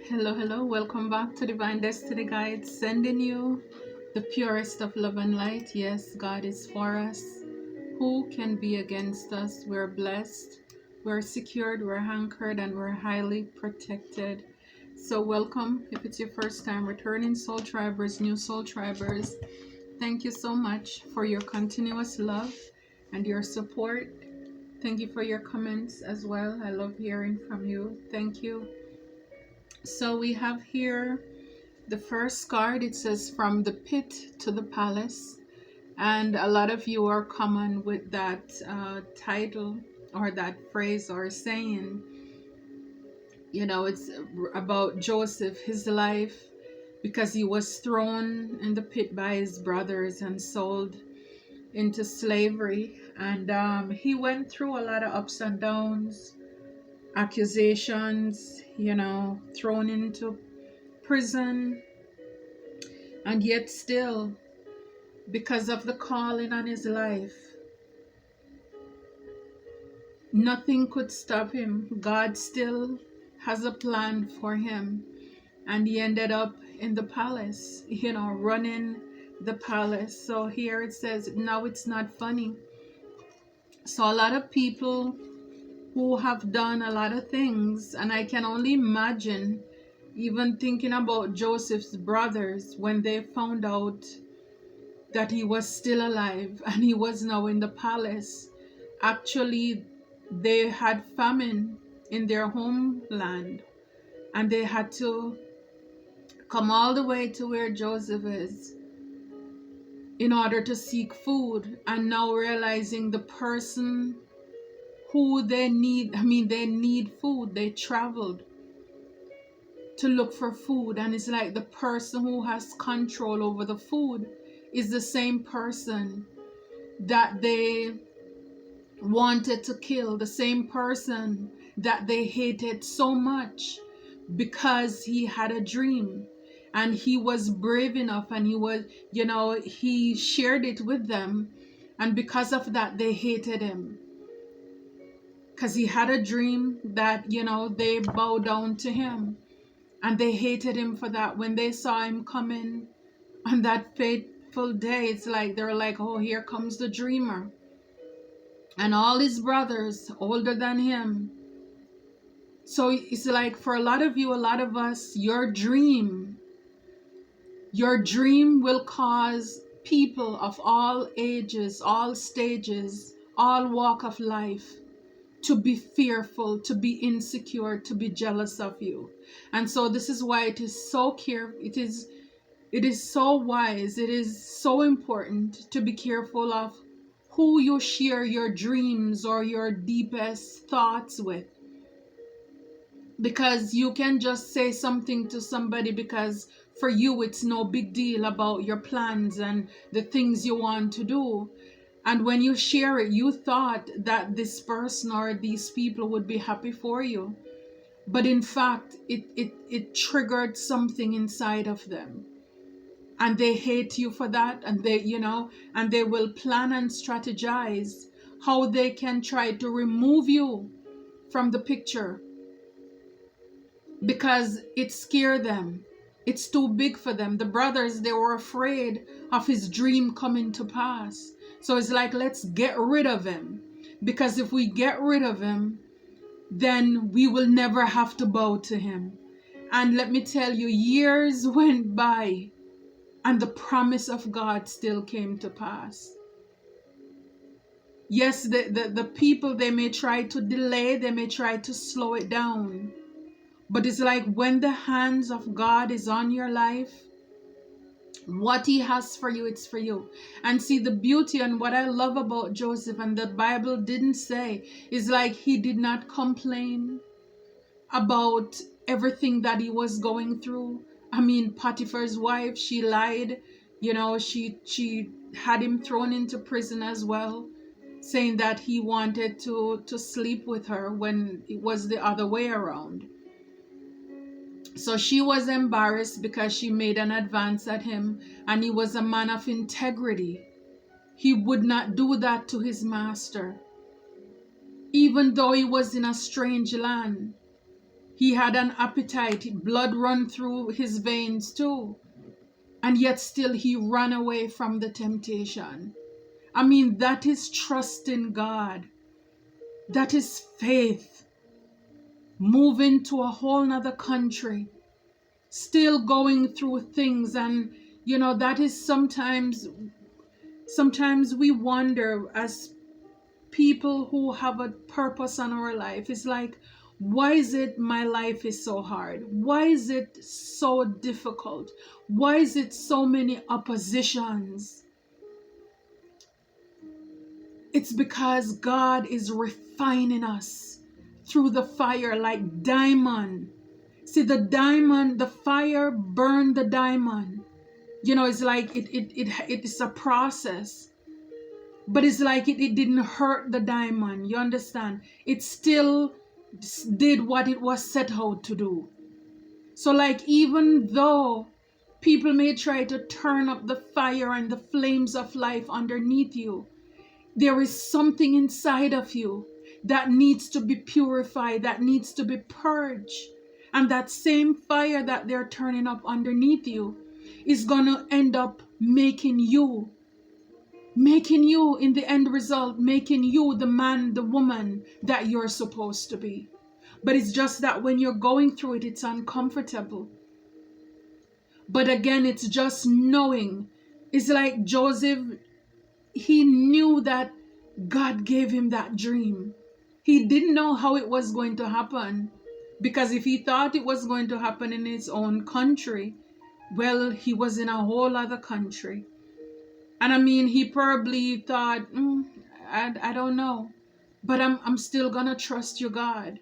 Hello. Welcome back to Divine Destiny Guide, sending you the purest of love and light. Yes, God is for us. Who can be against us? We're blessed, we're secured, we're anchored, and we're highly protected. So, welcome. If it's your first time returning soul tribers, new soul tribers, thank you so much for your continuous love and your support. Thank you for your comments as well. I love hearing from you. Thank you. So we have here the first card. It says from the pit to the palace, and a lot of you are common with that title or that phrase or saying. It's about Joseph, his life, because he was thrown in the pit by his brothers and sold into slavery, and he went through a lot of ups and downs, accusations, thrown into prison, and yet still, because of the calling on his life, nothing could stop him. God still has a plan for him, and he ended up in the palace, running the palace. So here it says, now it's not funny. So a lot of people who have done a lot of things, and I can only imagine, even thinking about Joseph's brothers, when they found out that he was still alive and he was now in the palace. Actually, they had famine in their homeland, and they had to come all the way to where Joseph is in order to seek food, and now realizing the person who they need food. They traveled to look for food, and it's like the person who has control over the food is the same person that they wanted to kill, the same person that they hated so much, because he had a dream and he was brave enough, and he shared it with them, and because of that they hated him, because he had a dream that they bowed down to him, and they hated him for that. When they saw him coming on that fateful day, it's like they're like, oh, here comes the dreamer. And all his brothers older than him. So it's like, for a lot of you, a lot of us, your dream will cause people of all ages, all stages, all walk of life to be fearful, to be insecure, to be jealous of you. And so this is why it is so it is so wise, it is so important to be careful of who you share your dreams or your deepest thoughts with. Because you can just say something to somebody because for you it's no big deal about your plans and the things you want to do. And when you share it, you thought that this person or these people would be happy for you. But in fact, it triggered something inside of them. And they hate you for that, and they will plan and strategize how they can try to remove you from the picture, because it scared them. It's too big for them. The brothers, they were afraid of his dream coming to pass. So it's like, let's get rid of him, because if we get rid of him, then we will never have to bow to him. And let me tell you, years went by, and the promise of God still came to pass. Yes, the people, they may try to delay, they may try to slow it down. But it's like, when the hands of God is on your life, what he has for you, it's for you. And see, the beauty and what I love about Joseph, and the Bible didn't say, is like, he did not complain about everything that he was going through. I mean, Potiphar's wife, she lied. She had him thrown into prison as well, saying that he wanted to sleep with her when it was the other way around. So she was embarrassed because she made an advance at him, and he was a man of integrity. He would not do that to his master. Even though he was in a strange land, He had an appetite, blood run through his veins too. And yet still he ran away from the temptation. I mean, that is trust in God. That is faith. Moving to a whole nother country. Still going through things. And, that is sometimes we wonder as people who have a purpose on our life. It's like, why is it my life is so hard? Why is it so difficult? Why is it so many oppositions? It's because God is refining us through the fire like diamond. See, the diamond, the fire burned the diamond. It's like it's a process. But it's like it didn't hurt the diamond. You understand? It still did what it was set out to do. So like, even though people may try to turn up the fire and the flames of life underneath you, there is something inside of you that needs to be purified, that needs to be purged. And that same fire that they're turning up underneath you is going to end up making you in the end result, making you the man, the woman that you're supposed to be. But it's just that when you're going through it, it's uncomfortable. But again, it's just knowing. It's like Joseph, he knew that God gave him that dream. He didn't know how it was going to happen. Because if he thought it was going to happen in his own country, well, he was in a whole other country. And I mean, he probably thought, I don't know. But I'm still going to trust you, God,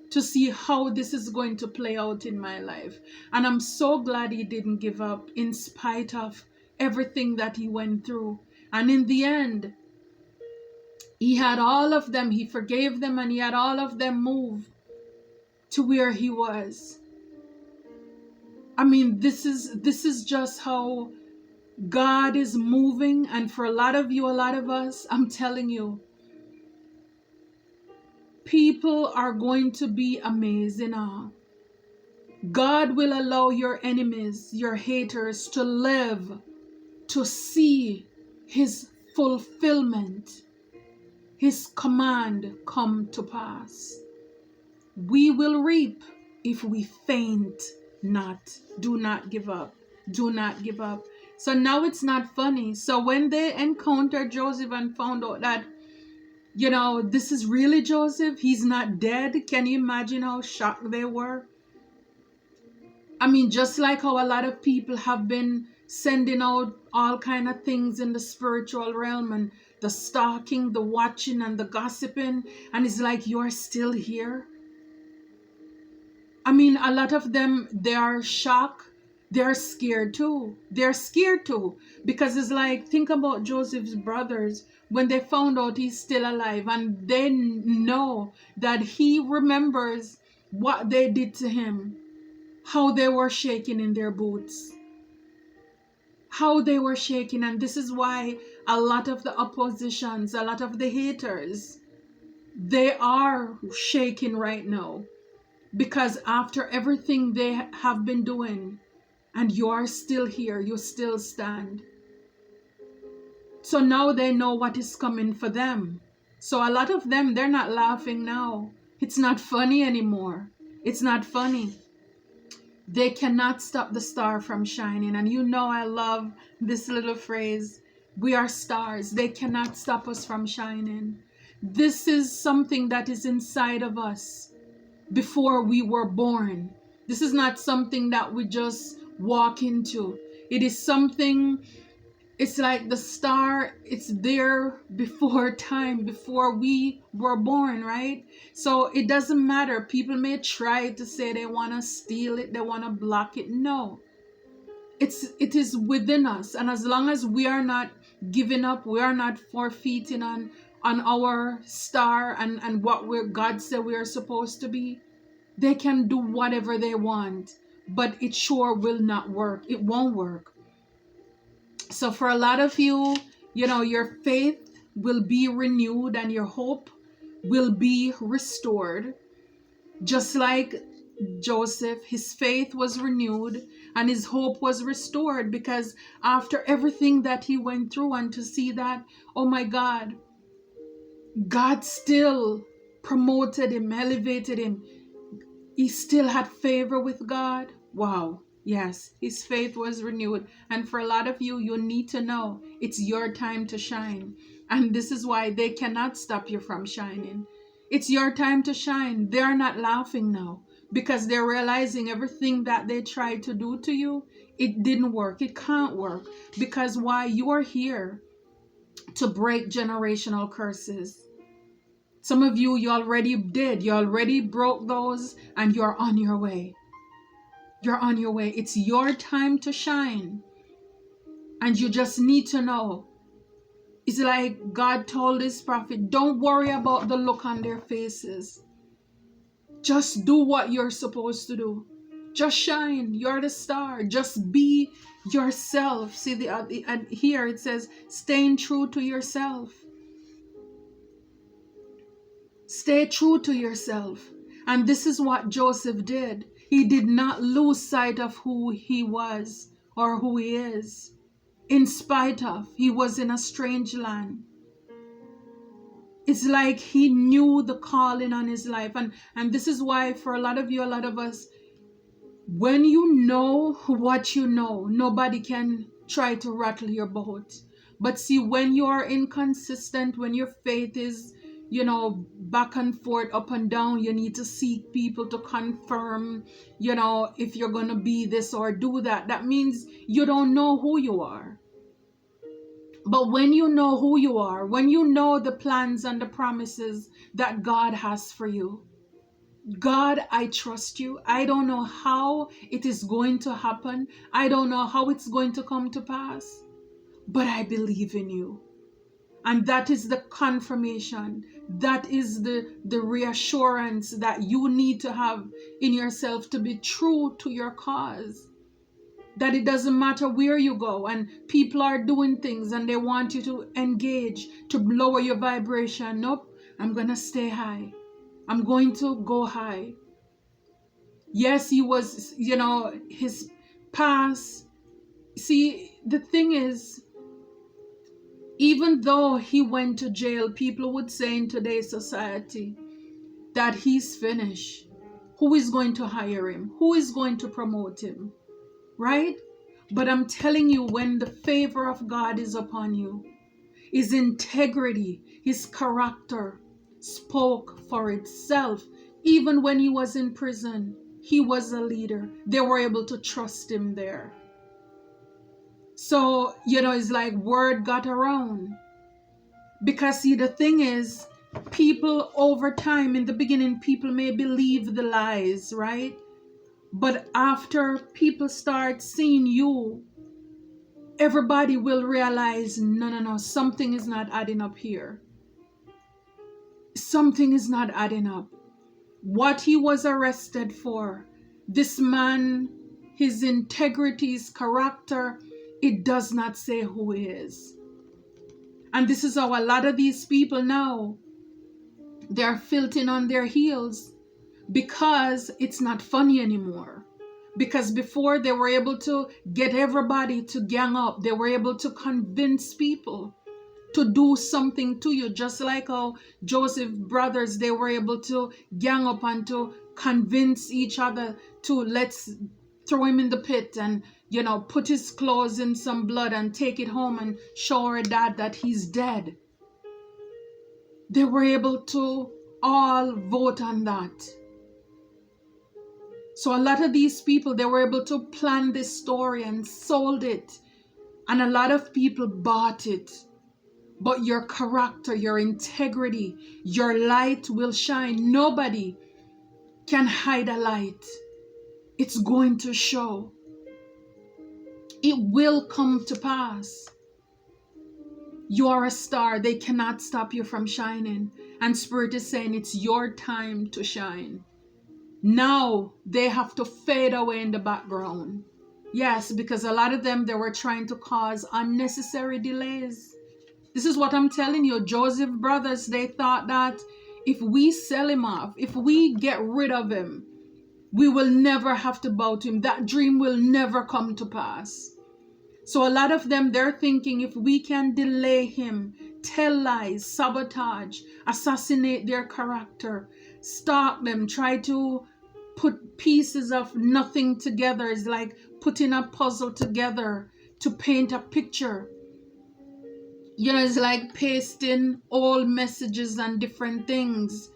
to see how this is going to play out in my life. And I'm so glad he didn't give up in spite of everything that he went through. And in the end, he had all of them. He forgave them and he had all of them move to where he was. I mean, this is just how God is moving. And for a lot of you, a lot of us, I'm telling you, people are going to be amazed in awe. God will allow your enemies, your haters, to live, to see his fulfillment, his command come to pass. We will reap if we faint not. Do not give up. Do not give up. So now it's not funny. So when they encountered Joseph and found out that, this is really Joseph, he's not dead. Can you imagine how shocked they were? I mean, just like how a lot of people have been sending out all kind of things in the spiritual realm and the stalking, the watching and the gossiping. And it's like, you're still here. I mean, a lot of them, they are shocked. They're scared too. They're scared too. Because it's like, think about Joseph's brothers when they found out he's still alive and they know that he remembers what they did to him, how they were shaking in their boots, how they were shaking. And this is why a lot of the oppositions, a lot of the haters, they are shaking right now. Because after everything they have been doing, and you are still here, you still stand. So now they know what is coming for them. So a lot of them, they're not laughing now. It's not funny anymore. It's not funny. They cannot stop the star from shining. And I love this little phrase. We are stars. They cannot stop us from shining. This is something that is inside of us before we were born. This is not something that we just walk into. It is something, it's like the star, it's there before time, before we were born, right? So it doesn't matter. People may try to say they want to steal it, they want to block it. No, it is within us. And as long as we are not giving up, we are not forfeiting on our star and what God said we are supposed to be, they can do whatever they want, but it sure will not work. It won't work. So for a lot of you, your faith will be renewed and your hope will be restored. Just like Joseph, his faith was renewed and his hope was restored, because after everything that he went through, and to see that, oh my God, God still promoted him, elevated him. He still had favor with God. Wow. Yes, his faith was renewed. And for a lot of you, you need to know it's your time to shine. And this is why they cannot stop you from shining. It's your time to shine. They're not laughing now because they're realizing everything that they tried to do to you, it didn't work. It can't work. Because why? You are here to break generational curses. Some of you, you already did. You already broke those and you're on your way. You're on your way. It's your time to shine. And you just need to know. It's like God told his prophet, don't worry about the look on their faces. Just do what you're supposed to do. Just shine. You're the star. Just be yourself. See, and here it says, staying true to yourself. Stay true to yourself. And this is what Joseph did. He did not lose sight of who he was or who he is. In spite of, he was in a strange land. It's like he knew the calling on his life. And this is why for a lot of you, a lot of us, when you know what you know, nobody can try to rattle your boat. But see, when you are inconsistent, when your faith is, back and forth, up and down, you need to seek people to confirm, if you're going to be this or do that. That means you don't know who you are. But when you know who you are, when you know the plans and the promises that God has for you, God, I trust you. I don't know how it is going to happen. I don't know how it's going to come to pass, but I believe in you. And that is the confirmation. That is the reassurance that you need to have in yourself to be true to your cause. That it doesn't matter where you go and people are doing things and they want you to engage, to lower your vibration. Nope, I'm going to stay high. I'm going to go high. Yes, he was, his past. See, the thing is, even though he went to jail, people would say in today's society that he's finished. Who is going to hire him? Who is going to promote him? Right? But I'm telling you, when the favor of God is upon you, his integrity, his character spoke for itself. Even when he was in prison, he was a leader. They were able to trust him there. So, it's like word got around. Because see, the thing is, people over time, in the beginning, people may believe the lies, right? But after people start seeing you, everybody will realize, no, something is not adding up here. Something is not adding up. What he was arrested for, this man, his integrity, his character, it does not say who he is. And this is how a lot of these people now, they're filtering on their heels because it's not funny anymore. Because before they were able to get everybody to gang up, they were able to convince people to do something to you, just like how Joseph brothers, they were able to gang up and to convince each other to let's throw him in the pit and put his clothes in some blood and take it home and show our dad that he's dead. They were able to all vote on that. So a lot of these people, they were able to plan this story and sold it. And a lot of people bought it. But your character, your integrity, your light will shine. Nobody can hide a light. It's going to show. It will come to pass. You are a star. They cannot stop you from shining. And Spirit is saying it's your time to shine. Now they have to fade away in the background. Yes, because a lot of them, they were trying to cause unnecessary delays. This is what I'm telling you. Joseph brothers, they thought that if we sell him off, if we get rid of him, We will never have to bow to him. That dream will never come to pass. So a lot of them, they're thinking if we can delay him, tell lies, sabotage, assassinate their character, stalk them, try to put pieces of nothing together. It's like putting a puzzle together to paint a picture. You know, it's like pasting all messages and different things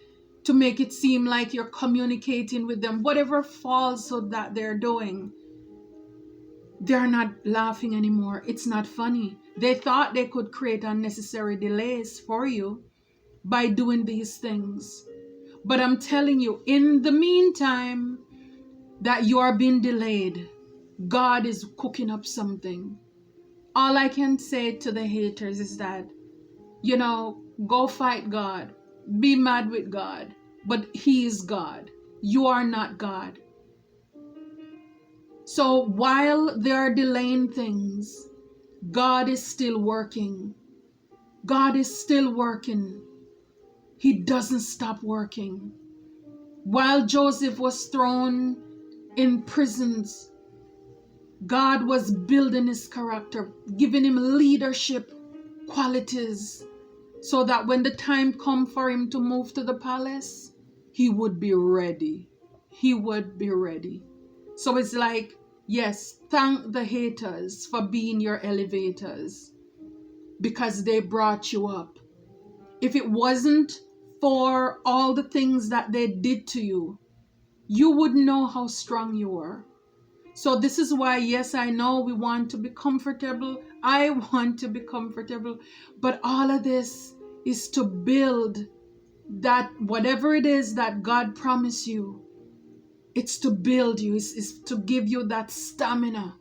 to make it seem like you're communicating with them. Whatever falsehood that they're doing, they're not laughing anymore. It's not funny. They thought they could create unnecessary delays for you by doing these things. But I'm telling you, in the meantime that you are being delayed, God is cooking up something. All I can say to the haters is that, you know, go fight God. Be mad with God. But he is God. You are not God. So while they are delaying things, God is still working. God is still working. He doesn't stop working. While Joseph was thrown in prisons, God was building his character, giving him leadership qualities, so that when the time come for him to move to the palace, he would be ready. He would be ready. So it's like, yes, thank the haters for being your elevators, because they brought you up. If it wasn't for all the things that they did to you, you wouldn't know how strong you were. So this is why, yes, I know we want to be comfortable. I want to be comfortable. But all of this is to build that whatever it is that God promised you, it's to build you. It's to give you that stamina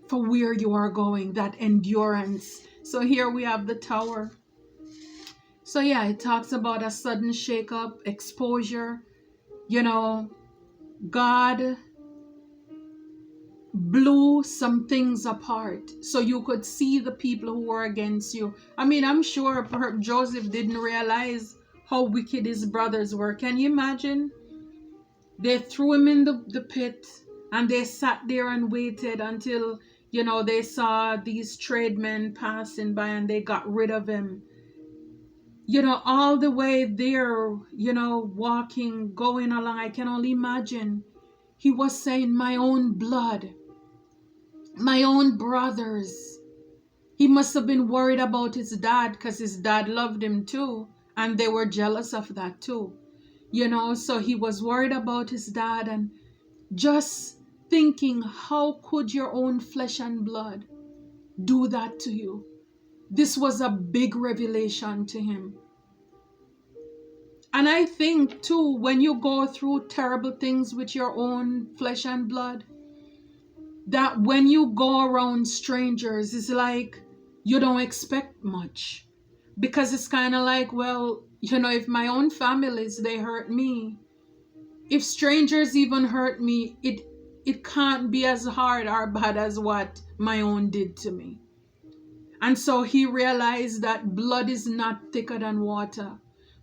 for where you are going, that endurance. So here we have the Tower. So yeah, it talks about a sudden shakeup, exposure. You know, God blew some things apart so you could see the people who were against you. I mean, I'm sure perhaps Joseph didn't realize how wicked his brothers were. Can you imagine? They threw him in the pit and they sat there and waited until, you know, they saw these tradesmen passing by and they got rid of him. You know, all the way there, you know, walking, going along, I can only imagine. He was saying, my own blood, my own brothers. He must have been worried about his dad because his dad loved him too. And they were jealous of that too. You know, so he was worried about his dad and just thinking, how could your own flesh and blood do that to you? This was a big revelation to him. And I think too, when you go through terrible things with your own flesh and blood, that when you go around strangers, it's like you don't expect much. Because it's kind of like, well, you know, if my own families, they hurt me, if strangers even hurt me, it can't be as hard or bad as what my own did to me. And so he realized that blood is not thicker than water.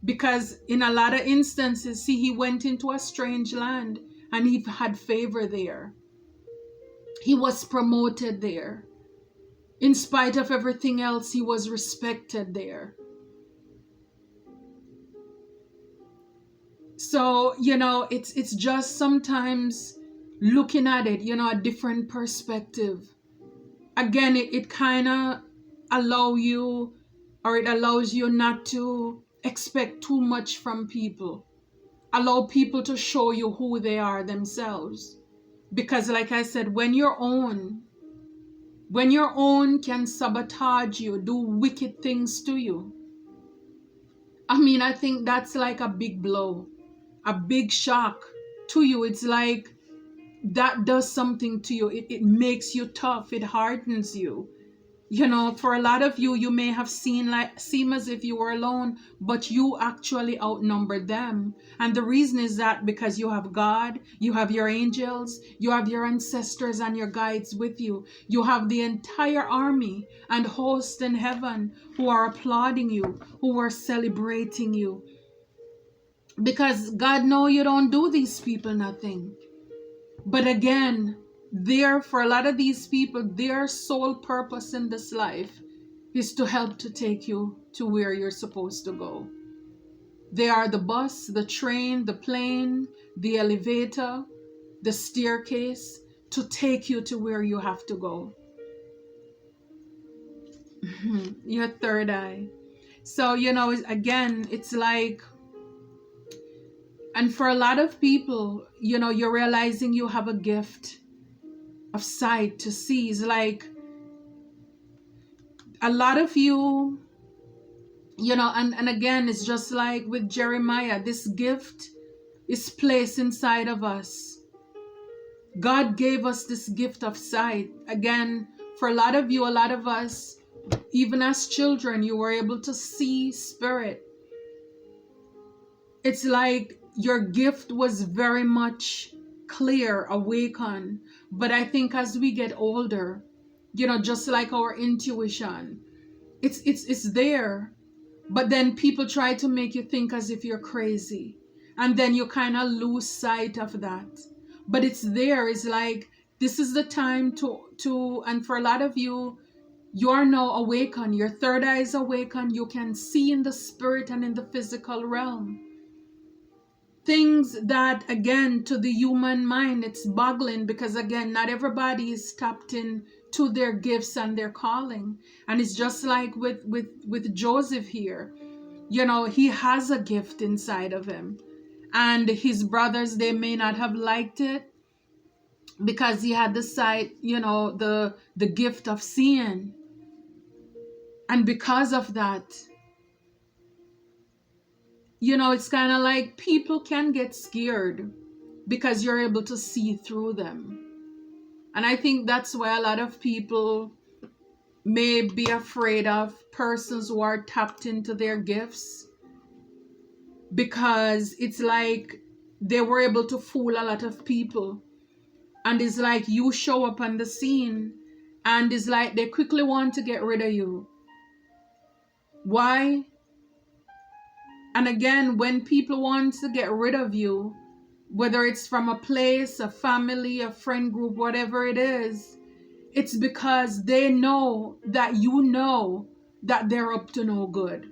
Because in a lot of instances, see, he went into a strange land and he had favor there. He was promoted there. In spite of everything else, he was respected there. So, you know, it's just sometimes looking at it, you know, a different perspective. Again, it kind of allows you not to expect too much from people. Allow people to show you who they are themselves. Because like I said, when your own can sabotage you, do wicked things to you, I mean, I think that's like a big blow, a big shock to you. It's like that does something to you. It makes you tough. It hardens you. You know, for a lot of you, you may have seem as if you were alone, but you actually outnumber them. And the reason is that because you have God, you have your angels, you have your ancestors and your guides with you. You have the entire army and host in heaven who are applauding you, who are celebrating you. Because God know you don't do these people nothing. But again, for a lot of these people, their sole purpose in this life is to help to take you to where you're supposed to go. They are the bus, the train, the plane, the elevator, the staircase to take you to where you have to go. Your third eye. So, again, it's like, and for a lot of people, you're realizing you have a gift of sight to see. It's like a lot of you, and again, it's just like with Jeremiah, this gift is placed inside of us. God gave us this gift of sight. Again, for a lot of you, a lot of us, even as children, you were able to see spirit. It's like your gift was very much clear, awakened. But I think as we get older, just like our intuition, it's there. But then people try to make you think as if you're crazy. And then you kind of lose sight of that. But it's there. It's like, this is the time to, and for a lot of you, you are now awakened. Your third eye is awakened. You can see in the spirit and in the physical realm. Things that, again, to the human mind, it's boggling, because again, not everybody is tapped in to their gifts and their calling. And it's just like with Joseph here. He has a gift inside of him. And his brothers, they may not have liked it because he had the sight, the gift of seeing. And because of that, it's kind of like people can get scared because you're able to see through them. And I think that's why a lot of people may be afraid of persons who are tapped into their gifts, because it's like they were able to fool a lot of people. And it's like you show up on the scene and it's like they quickly want to get rid of you. Why? And again, when people want to get rid of you, whether it's from a place, a family, a friend group, whatever it is, it's because they know that that they're up to no good.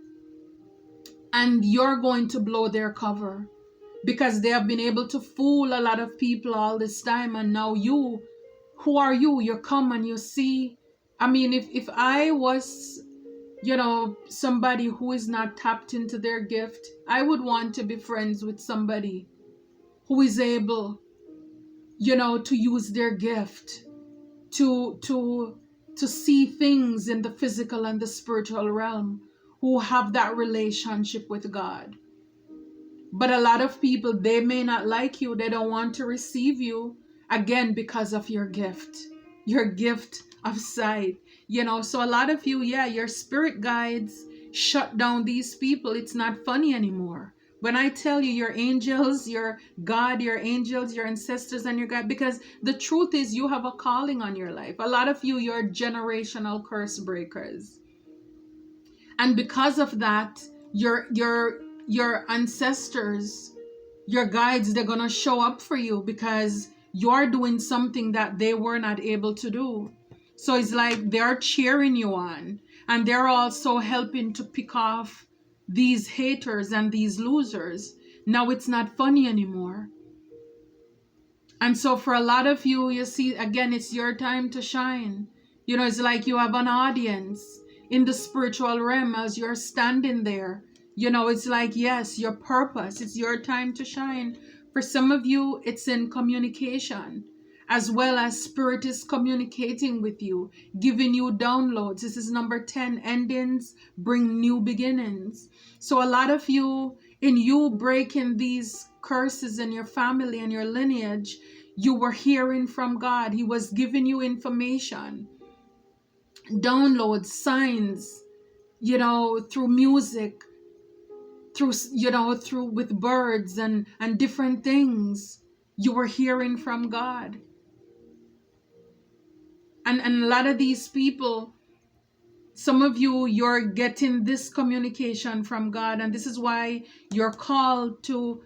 And you're going to blow their cover because they have been able to fool a lot of people all this time. And now who are you? You come and you see. I mean, if I was, somebody who is not tapped into their gift, I would want to be friends with somebody who is able, to use their gift to see things in the physical and the spiritual realm, who have that relationship with God. But a lot of people, they may not like you. They don't want to receive you, again, because of your gift of sight. So a lot of you, your spirit guides shut down these people. It's not funny anymore. When I tell you, your angels, your God, your angels, your ancestors, and your God, because the truth is you have a calling on your life. A lot of you, you're generational curse breakers. And because of that, your ancestors, your guides, they're going to show up for you because you're doing something that they were not able to do. So it's like they're cheering you on, and they're also helping to pick off these haters and these losers. Now it's not funny anymore. And so for a lot of you, you see, again, it's your time to shine. It's like you have an audience in the spiritual realm as you're standing there. It's like, yes, your purpose, it's your time to shine. For some of you, it's in communication, as well as spirit is communicating with you, giving you downloads. This is number 10, endings bring new beginnings. So a lot of you, in you breaking these curses in your family and your lineage, you were hearing from God. He was giving you information, downloads, signs, through music, through with birds and different things. You were hearing from God. And a lot of these people, Some of you, you're getting this communication from God, and this is why you're called to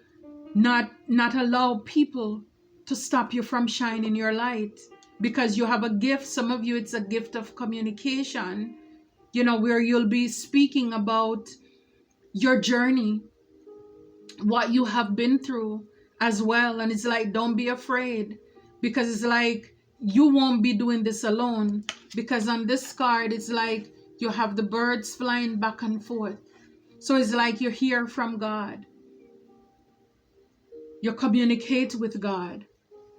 not allow people to stop you from shining your light, because you have a gift. Some of you, it's a gift of communication, where you'll be speaking about your journey, what you have been through as well. And it's like, don't be afraid, because it's like you won't be doing this alone, because on this card it's like you have the birds flying back and forth. So it's like you hear from God, you communicate with God,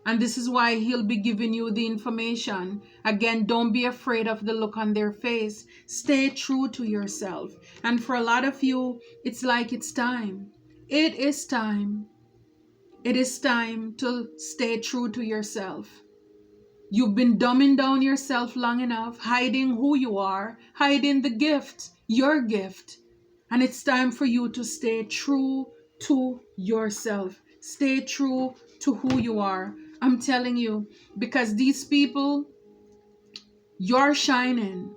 and this is why he'll be giving you the information. Again, don't be afraid of the look on their face. Stay true to yourself. And for a lot of you, it's like it's time. It is time. It is time to stay true to yourself. You've been dumbing down yourself long enough, hiding who you are, hiding the gift, your gift. And it's time for you to stay true to yourself. Stay true to who you are. I'm telling you, because these people, you're shining.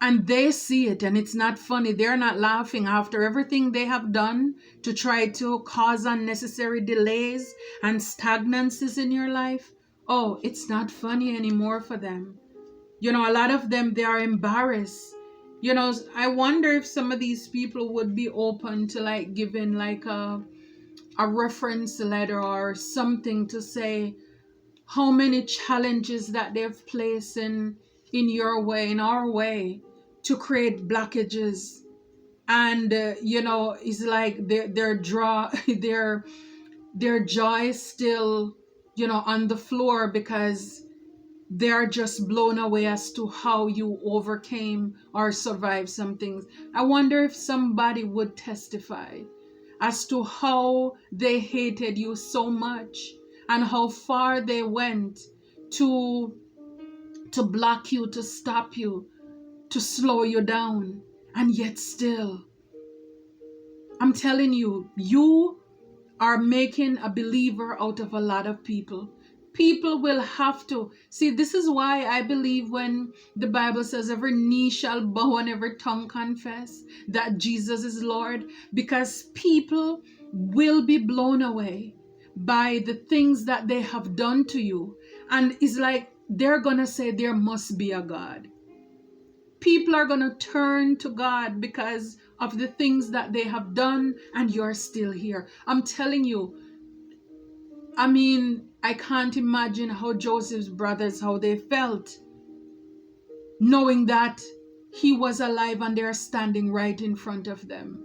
And they see it, and it's not funny. They're not laughing after everything they have done to try to cause unnecessary delays and stagnancies in your life. Oh, it's not funny anymore for them. A lot of them, they are embarrassed. I wonder if some of these people would be open to like giving like a reference letter or something to say how many challenges that they've placed in your way, in our way, to create blockages. And it's like their draw their jaw is still on the floor, because they're just blown away as to how you overcame or survived some things. I wonder if somebody would testify as to how they hated you so much and how far they went to block you, to stop you, to slow you down. And yet still, I'm telling you, you are making a believer out of a lot of people. People will have to see. This is why I believe when the Bible says every knee shall bow and every tongue confess that Jesus is Lord, because people will be blown away by the things that they have done to you. And it's like they're gonna say there must be a God. People are gonna turn to God because of the things that they have done, and you're still here. I'm telling you, I can't imagine how Joseph's brothers, how they felt, knowing that he was alive and they're standing right in front of them.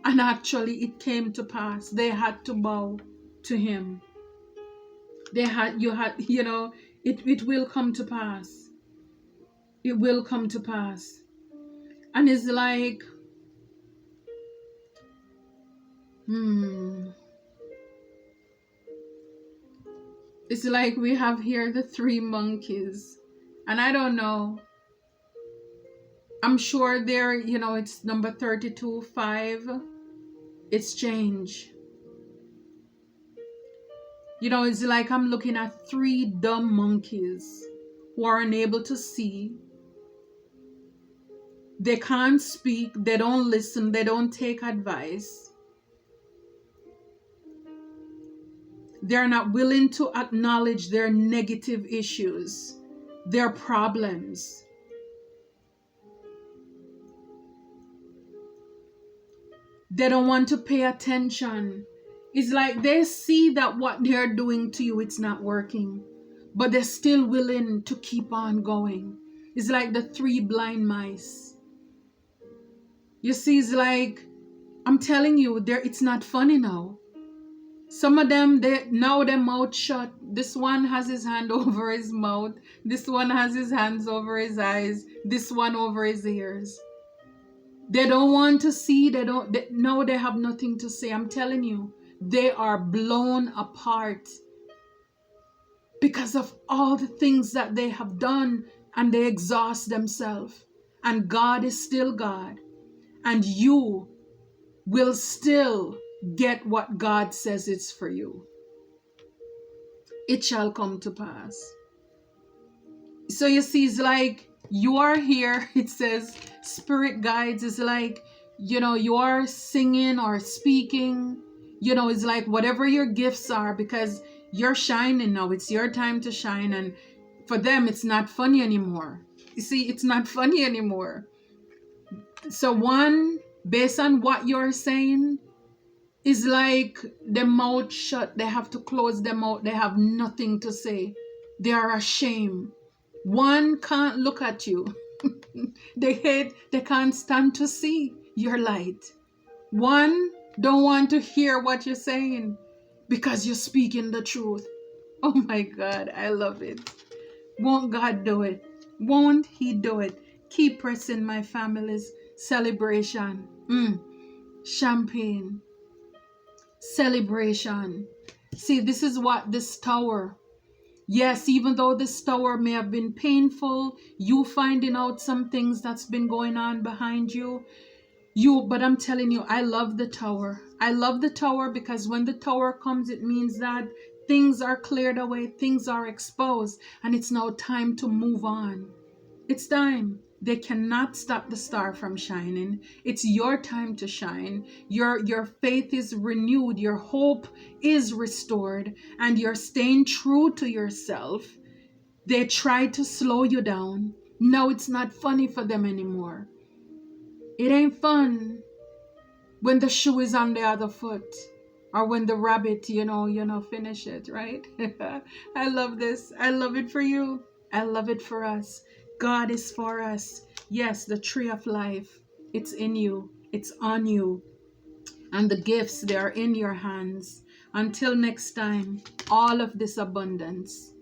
And actually it came to pass. They had to bow to him. It will come to pass. It will come to pass. And it's like, it's like we have here the three monkeys. And I don't know. I'm sure there, it's number 32, 5. It's change. It's like I'm looking at 3 dumb monkeys who are unable to see. They can't speak. They don't listen. They don't take advice. They're not willing to acknowledge their negative issues, their problems. They don't want to pay attention. It's like they see that what they're doing to you, it's not working, but they're still willing to keep on going. It's like the 3 blind mice. You see, it's like, I'm telling you, it's not funny now. Some of them, now their mouth shut. This one has his hand over his mouth. This one has his hands over his eyes. This one over his ears. They don't want to see. Now they have nothing to say. I'm telling you, they are blown apart because of all the things that they have done, and they exhaust themselves. And God is still God. And you will still get what God says it's for you. It shall come to pass. So you see, it's like You are here. It says spirit guides is like, you are singing or speaking, it's like whatever your gifts are, because you're shining now. It's your time to shine. And for them, it's not funny anymore. You see, it's not funny anymore. So one, based on what you're saying, is like the mouth shut. They have to close their mouth. They have nothing to say. They are ashamed. One can't look at you. They can't stand to see your light. One don't want to hear what you're saying because you're speaking the truth. Oh my God, I love it. Won't God do it? Won't He do it? Keep pressing, my family's celebration. Champagne. Celebration. See, this is what this tower. Yes, even though this tower may have been painful, you finding out some things that's been going on behind you. But I'm telling you, I love the tower. I love the tower because when the tower comes, it means that things are cleared away, things are exposed, and it's now time to move on. It's time. They cannot stop the star from shining. It's your time to shine. Your faith is renewed. Your hope is restored. And you're staying true to yourself. They tried to slow you down. Now it's not funny for them anymore. It ain't fun when the shoe is on the other foot. Or when the rabbit, finish it, right? I love this. I love it for you. I love it for us. God is for us. Yes, the tree of life. It's in you. It's on you. And the gifts, they are in your hands. Until next time, all of this abundance.